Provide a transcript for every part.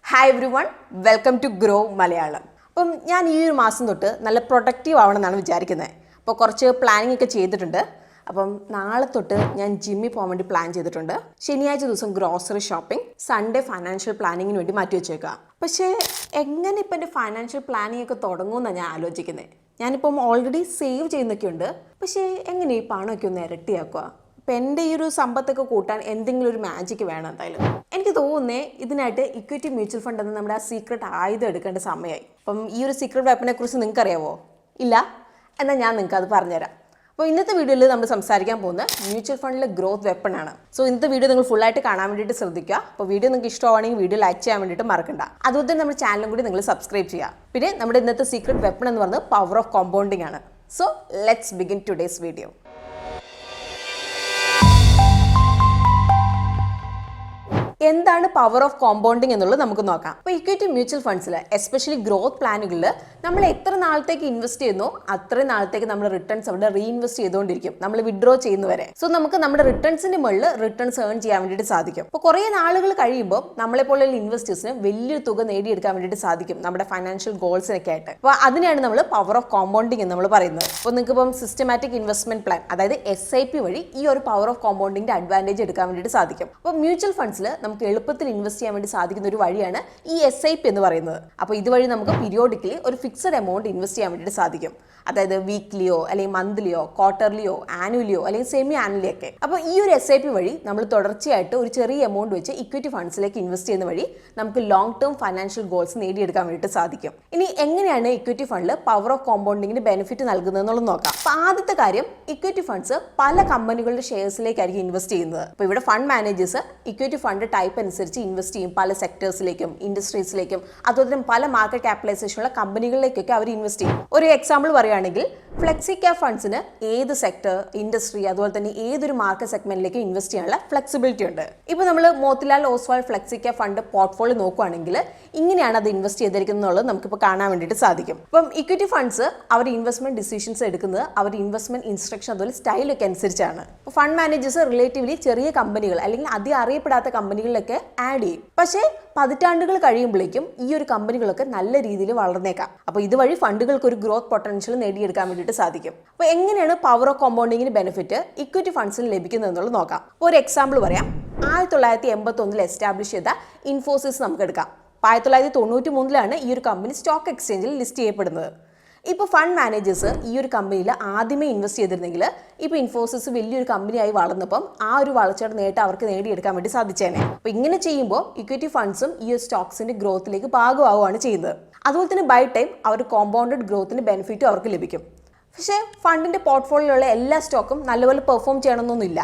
Hi everyone, welcome to Grow Malayalam. അപ്പം ഞാൻ ഈ ഒരു മാസം തൊട്ട് നല്ല പ്രൊഡക്റ്റീവ് ആവണമെന്നാണ് വിചാരിക്കുന്നത്. അപ്പോൾ കുറച്ച് പ്ലാനിങ് ഒക്കെ ചെയ്തിട്ടുണ്ട്. അപ്പം നാളെ തൊട്ട് ഞാൻ ജിമ്മിൽ പോകാൻ വേണ്ടി പ്ലാൻ ചെയ്തിട്ടുണ്ട്. ശനിയാഴ്ച ദിവസം ഗ്രോസറി ഷോപ്പിംഗ്, സൺഡേ ഫൈനാൻഷ്യൽ പ്ലാനിങ്ങിന് വേണ്ടി മാറ്റി വെച്ചേക്കുക. പക്ഷേ എങ്ങനെ ഇപ്പം എൻ്റെ ഫൈനാൻഷ്യൽ പ്ലാനിങ് ഒക്കെ തുടങ്ങുമെന്നാണ് ഞാൻ ആലോചിക്കുന്നത്. ഞാനിപ്പം ഓൾറെഡി സേവ് ചെയ്യുന്നൊക്കെ ഉണ്ട്. പക്ഷേ എങ്ങനെ ഈ പണമൊക്കെ ഒന്ന് ഇരട്ടിയാക്കുക? അപ്പം എൻ്റെ ഈ ഒരു സമ്പത്തൊക്കെ കൂട്ടാൻ എന്തെങ്കിലും ഒരു മാജിക്ക് വേണം. എന്തായാലും എനിക്ക് തോന്നുന്നേ ഇതിനായിട്ട് ഇക്വിറ്റി മ്യൂച്വൽ ഫണ്ട് എന്ന് നമ്മുടെ ആ സീക്രട്ട് ആയുധം എടുക്കേണ്ട സമയമായി. അപ്പം ഈ ഒരു സീക്രട്ട് വെപ്പനെ കുറിച്ച് നിങ്ങൾക്ക് അറിയാവോ? ഇല്ല? എന്നാൽ ഞാൻ നിങ്ങൾക്ക് അത് പറഞ്ഞുതരാം. അപ്പോൾ ഇന്നത്തെ വീഡിയോയിൽ നമ്മൾ സംസാരിക്കാൻ പോകുന്നത് മ്യൂച്വൽ ഫണ്ടിലെ ഗ്രോത്ത് വെപ്പണാണ്. സോ ഇന്നത്തെ വീഡിയോ നിങ്ങൾ ഫുള്ളായിട്ട് കാണാൻ വേണ്ടിയിട്ട് ശ്രദ്ധിക്കുക. അപ്പോൾ വീഡിയോ നിങ്ങൾക്ക് ഇഷ്ടമാണെങ്കിൽ വീഡിയോ ലൈക്ക് ചെയ്യാൻ വേണ്ടിയിട്ട് മറക്കണ്ട. അതുപോലെ തന്നെ നമ്മുടെ ചാനലും കൂടി നിങ്ങൾ സബ്സ്ക്രൈബ് ചെയ്യുക. പിന്നെ നമ്മുടെ ഇന്നത്തെ സീക്രട്ട് വെപ്പൺ എന്ന് പറയുന്നത് പവർ ഓഫ് കോമ്പൗണ്ടിങ് ആണ്. So let's begin today's video. എന്താണ് പവർ ഓഫ് കോമ്പൗണ്ടിങ് എന്നുള്ളത് നമുക്ക് നോക്കാം. അപ്പോൾ ഇക്വിറ്റി മ്യൂച്വൽ ഫണ്ട്സിൽ എസ്പെഷ്യലി ഗ്രോത്ത് പ്ലാനുകളിൽ നമ്മൾ എത്ര നാളത്തേക്ക് ഇൻവെസ്റ്റ് ചെയ്യുന്നോ അത്രയും നാളത്തേക്ക് നമ്മൾ റിട്ടേൺസ് അവിടെ റീഇൻവെസ്റ്റ് ചെയ്തുകൊണ്ടിരിക്കും, നമ്മൾ വിഡ്രോ ചെയ്യുന്നവരെ. സോ നമുക്ക് നമ്മുടെ റിട്ടേൺസിന്റെ മുകളിൽ റിട്ടേൺസ് ഏൺ ചെയ്യാൻ വേണ്ടിയിട്ട് സാധിക്കും. അപ്പോൾ കുറേ നാളുകൾ കഴിയുമ്പോൾ നമ്മളെപ്പോലുള്ള ഇൻവെസ്റ്റേഴ്സിന് വലിയൊരു തുക നേടിയെടുക്കാൻ വേണ്ടിയിട്ട് സാധിക്കും നമ്മുടെ ഫൈനാൻഷ്യൽ ഗോൾസിനൊക്കെ ആയിട്ട്. അപ്പോൾ അതിനെയാണ് നമ്മൾ പവർ ഓഫ് കോമ്പൗണ്ടിങ് എന്ന് നമ്മൾ പറയുന്നത്. അപ്പോൾ നിങ്ങൾക്ക് ഇപ്പം സിസ്റ്റമാറ്റിക് ഇൻവെസ്റ്റ്മെന്റ് പ്ലാൻ, അതായത് SIP വഴി ഈ ഒരു പവർ ഓഫ് കോമ്പൗണ്ടിങ്ങിന്റെ അഡ്വാൻറ്റേജ് എടുക്കാൻ വേണ്ടിയിട്ട് സാധിക്കും. അപ്പോൾ മ്യൂച്വൽ ഫണ്ട്സിൽ നമുക്ക് എളുപ്പത്തിൽ ഇൻവെസ്റ്റ് ചെയ്യാൻ വേണ്ടി സാധിക്കുന്ന ഒരു വഴിയാണ് ഈ SIP എന്ന് പറയുന്നത്. അപ്പോൾ ഇതുവഴി നമുക്ക് പീരിയോഡിക്കലി ഒരു ഫിക്സഡ് എമൗണ്ട് ഇൻവെസ്റ്റ് ചെയ്യാൻ വേണ്ടിയിട്ട് സാധിക്കും. അതായത് വീക്ക്ലിയോ അല്ലെങ്കിൽ മന്ത്ലിയോ ക്വാർട്ടർലിയോ ആനുവലിയോ അല്ലെങ്കിൽ സെമി ആനുവലി ഒക്കെ. അപ്പോൾ ഈ ഒരു SIP വഴി നമ്മൾ തുടർച്ചയായിട്ട് ഒരു ചെറിയ എമൗണ്ട് വെച്ച് ഇക്വിറ്റി ഫണ്ട്സിലേക്ക് ഇൻവെസ്റ്റ് ചെയ്യുന്ന വഴി നമുക്ക് ലോങ് ടേം ഫൈനാൻഷ്യൽ ഗോൾസ് നേടിയെടുക്കാൻ വേണ്ടിയിട്ട് സാധിക്കും. ഇനി എങ്ങനെയാണ് ഇക്വിറ്റി ഫണ്ടിൽ പവർ ഓഫ് കോമ്പൗണ്ടിങ്ങിന് ബെനിഫിറ്റ് നൽകുന്നത് എന്നുള്ളത് നോക്കാം. അപ്പോൾ ആദ്യത്തെ കാര്യം, ഇക്വിറ്റി ഫണ്ട്സ് പല കമ്പനികളുടെ ഷെയർസിലേക്കായിരിക്കും ഇൻവെസ്റ്റ് ചെയ്യുന്നത്. അപ്പോൾ ഇവിടെ fund managers equity fund type അനുസരിച്ച് ഇൻവെസ്റ്റ് ചെയ്യും. പല സെക്ടേഴ്സിലേക്കും ഇൻഡസ്ട്രീസിലേക്കും അതുപോലെ തന്നെ പല മാർക്കറ്റ് ക്യാപിറ്റലൈസേഷനുള്ള കമ്പനികളിലേക്കൊക്കെ അവർ ഇൻവെസ്റ്റ് ചെയ്യും. ഒരു എക്സാമ്പിൾ പറയുകയാണെങ്കിൽ ഫ്ലെക്സി ക്യാപ് ഫണ്ട്സിന് ഏത് സെക്ടർ, ഇൻഡസ്ട്രി അതുപോലെ തന്നെ ഏതൊരു മാർക്കറ്റ് സെഗ്മെന്റിലേക്ക് ഇൻവെസ്റ്റ് ചെയ്യാനുള്ള ഫ്ലെക്സിബിലിറ്റി ഉണ്ട്. ഇപ്പോൾ നമ്മൾ Motilal Oswald flexi cap fund portfolio നോക്കുകയാണെങ്കിൽ ഇങ്ങനെയാണ് അത് ഇൻവെസ്റ്റ് ചെയ്തിരിക്കുന്നത് നമുക്കിപ്പോൾ കാണാൻ വേണ്ടിയിട്ട് സാധിക്കും. ഇപ്പം ഇക്വിറ്റി ഫണ്ട്സ് അവർ ഇൻവെസ്റ്റ്മെന്റ് ഡിസിഷൻസ് എടുക്കുന്നത് അവർ ഇൻവെസ്റ്റ്മെന്റ് ഇൻസ്ട്രക്ഷൻ അതുപോലെ സ്റ്റൈലൊക്കെ അനുസരിച്ചാണ്. ഫണ്ട് മാനേജേഴ്സ് റിലേറ്റീവ്ലി ചെറിയ കമ്പനികൾ അല്ലെങ്കിൽ അധികം അറിയപ്പെടാത്ത കമ്പനികളിലൊക്കെ ആഡ് ചെയ്യും. പക്ഷേ പതിറ്റാണ്ടുകൾ കഴിയുമ്പോഴേക്കും ഈ ഒരു കമ്പനികളൊക്കെ നല്ല രീതിയിൽ വളർന്നേക്കാം. അപ്പോൾ ഇതുവഴി ഫണ്ടുകൾക്ക് ഒരു ഗ്രോത്ത് പൊട്ടൻഷ്യൽ നേടിയെടുക്കാൻ വേണ്ടിയിട്ട് സാധിക്കും. അപ്പോൾ എങ്ങനെയാണ് പവർ ഓഫ് കോമ്പൗണ്ടിങ്ങിന് ബെനിഫിറ്റ് ഇക്വിറ്റി ഫണ്ട്സിന് ലഭിക്കുന്നത് എന്നുള്ളത് നോക്കാം. അപ്പോൾ ഒരു എക്സാമ്പിൾ പറയാം. 1981 എസ്റ്റാബ്ലിഷ് ചെയ്ത ഇൻഫോസിസ് നമുക്ക് എടുക്കാം. 1993 ഈ ഒരു കമ്പനി സ്റ്റോക്ക് എക്സ്ചേഞ്ചിൽ ലിസ്റ്റ് ചെയ്യപ്പെടുന്നത്. ഇപ്പോൾ ഫണ്ട് മാനേജേഴ്സ് ഈ ഒരു കമ്പനിയിൽ ആദ്യമേ ഇൻവെസ്റ്റ് ചെയ്തിരുന്നെങ്കിൽ ഇപ്പോൾ ഇൻഫോസിസ് വലിയൊരു കമ്പനിയായി വളർന്നപ്പം ആ ഒരു വളർച്ചയുടെ നേട്ടം അവർക്ക് നേടിയെടുക്കാൻ വേണ്ടി സാധിച്ചേനെ. അപ്പോൾ ഇങ്ങനെ ചെയ്യുമ്പോൾ ഇക്വിറ്റി ഫണ്ട്സും ഈ ഒരു സ്റ്റോക്സിന്റെ ഗ്രോത്തിലേക്ക് ഭാഗമാവുകയാണ് ചെയ്യുന്നത്. അതുപോലെ തന്നെ ബൈ ടൈം അവർ കോമ്പൗണ്ടഡ് ഗ്രോത്തിന്റെ ബെനിഫിറ്റും അവർക്ക് ലഭിക്കും. പക്ഷേ ഫണ്ടിന്റെ പോർട്ട്ഫോളിയോയിലുള്ള എല്ലാ സ്റ്റോക്കും നല്ലപോലെ പെർഫോം ചെയ്യണമെന്നൊന്നുമില്ല.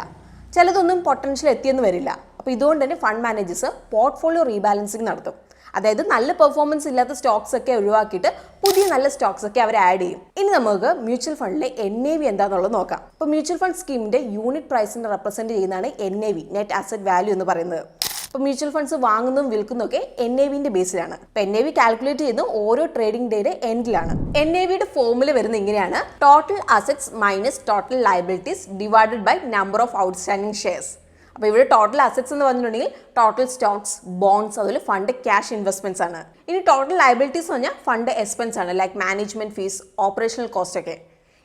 ചിലതൊന്നും പൊട്ടൻഷ്യൽ എത്തിയെന്ന് വരില്ല. അപ്പോൾ ഇതുകൊണ്ട് തന്നെ ഫണ്ട് മാനേജേഴ്സ് പോർട്ട്ഫോളിയോ റീബാലൻസിങ് നടത്തും. അതായത് നല്ല പെർഫോമൻസ് ഇല്ലാത്ത സ്റ്റോക്സ് ഒക്കെ ഒഴിവാക്കിയിട്ട് പുതിയ നല്ല സ്റ്റോക്സ് ഒക്കെ അവർ ആഡ് ചെയ്യും. ഇനി നമുക്ക് മ്യൂച്വൽ ഫണ്ടിലെ NAV എന്താണെന്നുള്ളത് നോക്കാം. അപ്പോൾ മ്യൂച്വൽ ഫണ്ട് സ്കീമിന്റെ യൂണിറ്റ് പ്രൈസിനെ റെപ്രസെന്റ് ചെയ്യുന്നതാണ് NAV, നെറ്റ് അസറ്റ് വാല്യൂ എന്ന് പറയുന്നത്. അപ്പോൾ മ്യൂച്വൽ ഫണ്ട്സ് വാങ്ങുന്നതും വിൽക്കുന്നതൊക്കെ NAVന്റെ ബേസിലാണ്. അപ്പോൾ NAV കാൽക്കുലേറ്റ് ചെയ്യുന്നത് ഓരോ ട്രേഡിംഗ് ഡേയുടെ എൻഡിലാണ്. NAVയുടെ ഫോർമുല വരുന്നത് ഇങ്ങനെയാണ്: total assets minus total liabilities divided by number of outstanding shares. അപ്പോൾ ഇവിടെ ടോട്ടൽ അസറ്റ്സ് എന്ന് പറഞ്ഞിട്ടുണ്ടെങ്കിൽ ടോട്ടൽ സ്റ്റോക്സ്, ബോൺസ് അതുപോലെ ഫണ്ട് ക്യാഷ് ഇൻവെസ്റ്റ്മെന്റ്സ് ആണ്. ഇനി ടോട്ടൽ ലയബിലിറ്റീസ് എന്ന് പറഞ്ഞാൽ ഫണ്ട് എക്സ്പെൻസ് ആണ്, like management fees, operational cost ഒക്കെ.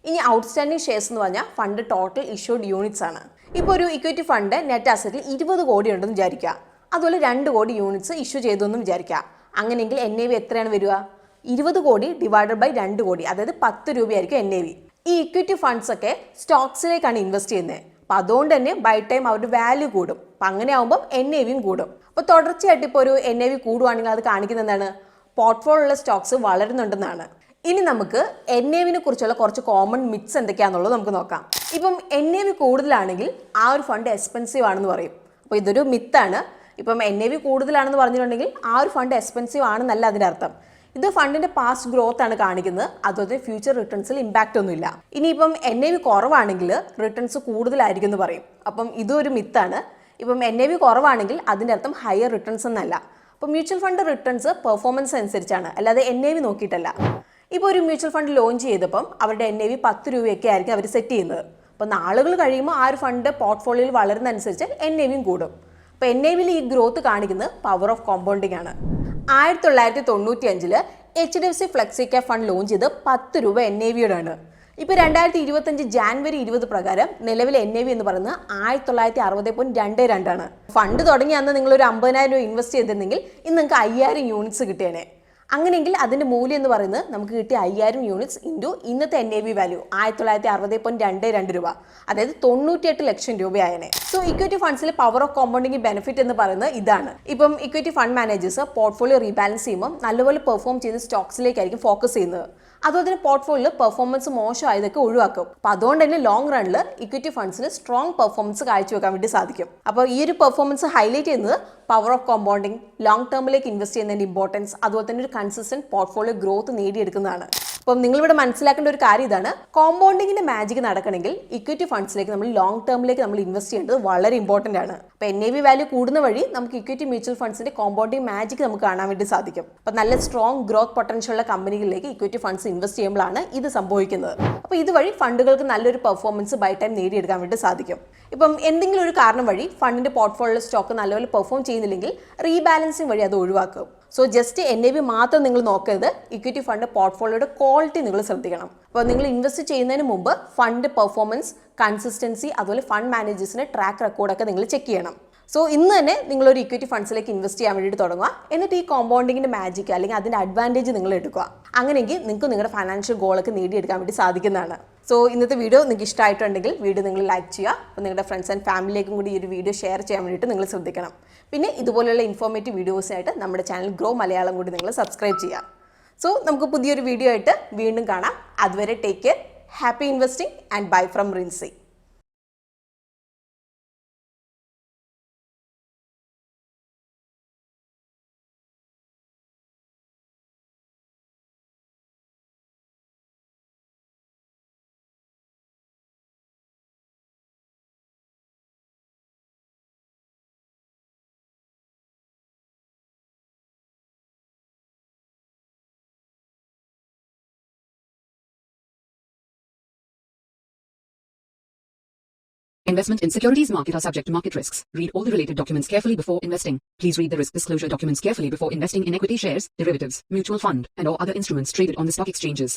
ഇനി ഔട്ട്സ്റ്റാൻഡിംഗ് ഷെയർസ് എന്ന് പറഞ്ഞാൽ ഫണ്ട് ടോട്ടൽ ഇഷ്യൂഡ് യൂണിറ്റ്സ് ആണ്. ഇപ്പോൾ ഒരു ഇക്വിറ്റി ഫണ്ട് നെറ്റ് അസറ്റിൽ 20 കോടി ഉണ്ടെന്ന് വിചാരിക്കുക. അതുപോലെ 2 കോടി യൂണിറ്റ്സ് ഇഷ്യൂ ചെയ്തെന്നും വിചാരിക്കുക. അങ്ങനെയെങ്കിൽ NAV എത്രയാണ് വരിക? 20 കോടി ഡിവൈഡഡ് ബൈ 2 കോടി, അതായത് 10 രൂപയായിരിക്കും NAV. ഈ ഇക്വിറ്റി ഫണ്ട്സ് ഒക്കെ സ്റ്റോക്സിലേക്കാണ് ഇൻവെസ്റ്റ് ചെയ്യുന്നത്. അപ്പോൾ അതുകൊണ്ട് തന്നെ ബൈ ടൈം അവരുടെ വാല്യൂ കൂടും. അപ്പം അങ്ങനെ ആകുമ്പോൾ NAVയും കൂടും. അപ്പോൾ തുടർച്ചയായിട്ട് ഇപ്പോൾ ഒരു NAV കൂടുവാണെങ്കിൽ അത് കാണിക്കുന്നത് എന്താണ്? പോർട്ട്ഫോളിയോയിലുള്ള സ്റ്റോക്സ് വളരുന്നുണ്ടെന്നാണ്. ഇനി നമുക്ക് NAVനെ കുറിച്ചുള്ള കുറച്ച് കോമൺ മിത്സ് എന്തൊക്കെയാണെന്നുള്ളത് നമുക്ക് നോക്കാം. ഇപ്പം NAV കൂടുതലാണെങ്കിൽ ആ ഒരു ഫണ്ട് എക്സ്പെൻസീവ് ആണെന്ന് പറയും. അപ്പോൾ ഇതൊരു മിത്താണ്. ഇപ്പം NAV കൂടുതലാണെന്ന് പറഞ്ഞിട്ടുണ്ടെങ്കിൽ ആ ഒരു ഫണ്ട് എക്സ്പെൻസീവ് ആണെന്നല്ല അതിൻ്റെ അർത്ഥം. ഇത് ഫണ്ടിന്റെ പാസ്റ്റ് ഗ്രോത്ത് ആണ് കാണിക്കുന്നത്. അതുപോലെ ഫ്യൂച്ചർ റിട്ടേൺസിൽ ഇമ്പാക്റ്റ് ഒന്നുമില്ല. ഇനിയിപ്പം NAV കുറവാണെങ്കിൽ റിട്ടേൺസ് കൂടുതലായിരിക്കും എന്ന് പറയും. അപ്പം ഇതും ഒരു മിത്താണ്. ഇപ്പം NAV കുറവാണെങ്കിൽ അതിൻ്റെ അർത്ഥം ഹയർ റിട്ടേൺസ് എന്നല്ല. അപ്പം മ്യൂച്വൽ ഫണ്ട് റിട്ടേൺസ് പെർഫോമൻസ് അനുസരിച്ചാണ്, അല്ലാതെ NAV നോക്കിയിട്ടല്ല. ഇപ്പോൾ ഒരു മ്യൂച്വൽ ഫണ്ട് ലോഞ്ച് ചെയ്തപ്പം അവരുടെ NAV 10 രൂപയൊക്കെ ആയിരിക്കും അവർ സെറ്റ് ചെയ്യുന്നത്. അപ്പോൾ നാളുകൾ കഴിയുമ്പോൾ ആ ഒരു ഫണ്ട് പോർട്ട്ഫോളിയോയിൽ വളരുന്നതനുസരിച്ച് NAVയും കൂടും. അപ്പോൾ NAVയിൽ ഈ ഗ്രോത്ത് കാണിക്കുന്നത് പവർ ഓഫ് കോമ്പൗണ്ടിങ് ആണ്. 1995 HDFC flexi cap fund launch ചെയ്ത് 10 രൂപ NAV യോടാണ്. ഇപ്പോൾ 2025 ജാനുവരി 20 പ്രകാരം നിലവിലെ NAV എന്ന് പറയുന്നത് 1960.22 ആണ്. ഫണ്ട് തുടങ്ങി അന്ന് നിങ്ങൾ ഒരു 50,000 രൂപ ഇൻവെസ്റ്റ് ചെയ്തിരുന്നെങ്കിൽ ഇന്ന് നിങ്ങൾക്ക് 5000 യൂണിറ്റ്സ് കിട്ടിയേനെ. അങ്ങനെയെങ്കിൽ അതിന്റെ മൂല്യം എന്ന് പറയുന്നത് നമുക്ക് കിട്ടിയ 5000 യൂണിറ്റ്സ് ഇൻറ്റു ഇന്നത്തെ NAV വാല്യൂ 1960.22 രൂപ, അതായത് 98 ലക്ഷം രൂപയായനെ. സോ ഇക്വിറ്റി ഫണ്ട്സിലെ പവർ ഓഫ് കോമ്പൗണ്ടിങ് ബെനിഫിറ്റ് എന്ന് പറയുന്നത് ഇതാണ്. ഇപ്പം equity fund managers portfolio rebalance ചെയ്യുമ്പോൾ നല്ലപോലെ പെർഫോം ചെയ്യുന്ന സ്റ്റോക്സിലേക്കായിരിക്കും ഫോക്കസ് ചെയ്യുന്നത്. അതുപോലെ തന്നെ പോർട്ട്ഫോളിയോയിൽ പെർഫോമൻസ് മോശമായതൊക്കെ ഒഴിവാക്കും. അപ്പോൾ അതുകൊണ്ട് തന്നെ ലോങ് റണ്ണിൽ ഇക്വിറ്റി ഫണ്ട്സിന് സ്ട്രോങ് പെർഫോമൻസ് കാഴ്ചവെക്കാൻ വേണ്ടി സാധിക്കും. അപ്പോൾ ഈ ഒരു പെർഫോമൻസ് ഹൈലൈറ്റ് ചെയ്യുന്നത് പവർ ഓഫ് കോമ്പൗണ്ടിങ്, ലോങ് ടേമിലേക്ക് ഇൻവെസ്റ്റ് ചെയ്യുന്നതിന്റെ ഇമ്പോർട്ടൻസ്, അതുപോലെ തന്നെ ഒരു കൺസിസ്റ്റന്റ് പോർട്ട്ഫോളിയോ ഗ്രോത്ത് നേടിയെടുക്കുന്നതാണ്. അപ്പം നിങ്ങളിവിടെ മനസ്സിലാക്കേണ്ട ഒരു കാര്യം ഇതാണ്, കോമ്പൗണ്ടിങ്ങിന്റെ മാജിക് നടക്കണമെങ്കിൽ ഇക്വിറ്റി ഫണ്ട്സിലേക്ക് നമ്മൾ ലോങ് ടേമിലേക്ക് നമ്മൾ ഇൻവെസ്റ്റ് ചെയ്യേണ്ടത് വളരെ ഇമ്പോർട്ടന്റ് ആണ്. അപ്പോൾ NAV വാല്യൂ കൂടുന്ന വഴി നമുക്ക് ഇക്വിറ്റി മ്യൂച്വൽ ഫണ്ട്സിന്റെ കോമ്പൗണ്ടിങ് മാജിക് നമുക്ക് കാണാൻ വേണ്ടി സാധിക്കും. അപ്പോൾ നല്ല സ്ട്രോങ് ഗ്രോത്ത് പൊട്ടൻഷ്യൽ ഉള്ള കമ്പനികളിലേക്ക് ഇക്വിറ്റി ഫണ്ട്സ് ഇൻവെസ്റ്റ് ചെയ്യുമ്പോഴാണ് ഇത് സംഭവിക്കുന്നത്. അപ്പോൾ ഇതുവഴി ഫണ്ടുകൾക്ക് നല്ലൊരു പെർഫോമൻസ് ബൈ ടൈം നേടിയെടുക്കാൻ വേണ്ടി സാധിക്കും. ഇപ്പം എന്തെങ്കിലും ഒരു കാരണം വഴി ഫണ്ടിന്റെ പോർട്ട്ഫോളിയോ സ്റ്റോക്ക് നല്ലപോലെ പെർഫോം ചെയ്യുന്നില്ലെങ്കിൽ റീബാലൻസിങ് വഴി അത് ഒഴിവാക്കും. സോ ജസ്റ്റ് NAV മാത്രം നിങ്ങൾ നോക്കരുത്, ഇക്വിറ്റി ഫണ്ട് പോർട്ട്ഫോളിയോയുടെ ക്വാളിറ്റി നിങ്ങൾ ശ്രദ്ധിക്കണം. അപ്പോൾ നിങ്ങൾ ഇൻവെസ്റ്റ് ചെയ്യുന്നതിന് മുമ്പ് ഫണ്ട് പെർഫോമൻസ്, കൺസിസ്റ്റൻസി, അതുപോലെ ഫണ്ട് മാനേജേഴ്സിന്റെ ട്രാക്ക് റെക്കോർഡൊക്കെ നിങ്ങൾ ചെക്ക് ചെയ്യണം. സോ ഇന്ന് തന്നെ നിങ്ങളൊരു ഇക്വിറ്റി ഫണ്ട്സിലേക്ക് ഇൻവെസ്റ്റ് ചെയ്യാൻ വേണ്ടിയിട്ട് തുടങ്ങുക. എന്നിട്ട് ഈ കോമ്പൗണ്ടിങ്ങിന്റെ മാജിക് അല്ലെങ്കിൽ അതിന്റെ അഡ്വാൻറ്റേജ് നിങ്ങൾ എടുക്കുക. അങ്ങനെയെങ്കിൽ നിങ്ങൾക്ക് നിങ്ങളുടെ ഫൈനാൻഷ്യൽ ഗോളൊക്കെ നേടിയെടുക്കാൻ വേണ്ടി സാധിക്കുന്നതാണ്. സോ ഇന്നത്തെ വീഡിയോ നിങ്ങൾക്ക് ഇഷ്ടമായിട്ടുണ്ടെങ്കിൽ വീഡിയോ നിങ്ങൾ ലൈക്ക് ചെയ്യുക. അപ്പോൾ നിങ്ങളുടെ ഫ്രണ്ട്സ് ആൻഡ് ഫാമിലിയിലേക്കും കൂടി ഈ ഒരു വീഡിയോ ഷെയർ ചെയ്യാൻ വേണ്ടിയിട്ട് നിങ്ങൾ ശ്രദ്ധിക്കണം. പിന്നെ ഇതുപോലെയുള്ള ഇൻഫോർമേറ്റീവ് വീഡിയോസായിട്ട് നമ്മുടെ ചാനൽ ഗ്രോ മലയാളം കൂടി നിങ്ങൾ സബ്സ്ക്രൈബ് ചെയ്യുക. സോ നമുക്ക് പുതിയൊരു വീഡിയോ ആയിട്ട് വീണ്ടും കാണാം. അതുവരെ take care, happy investing and bye from Rincy. Investment in securities market are subject to market risks. Read all the related documents carefully before investing. Please read the risk disclosure documents carefully before investing in equity shares, derivatives, mutual fund, and or other instruments traded on the stock exchanges.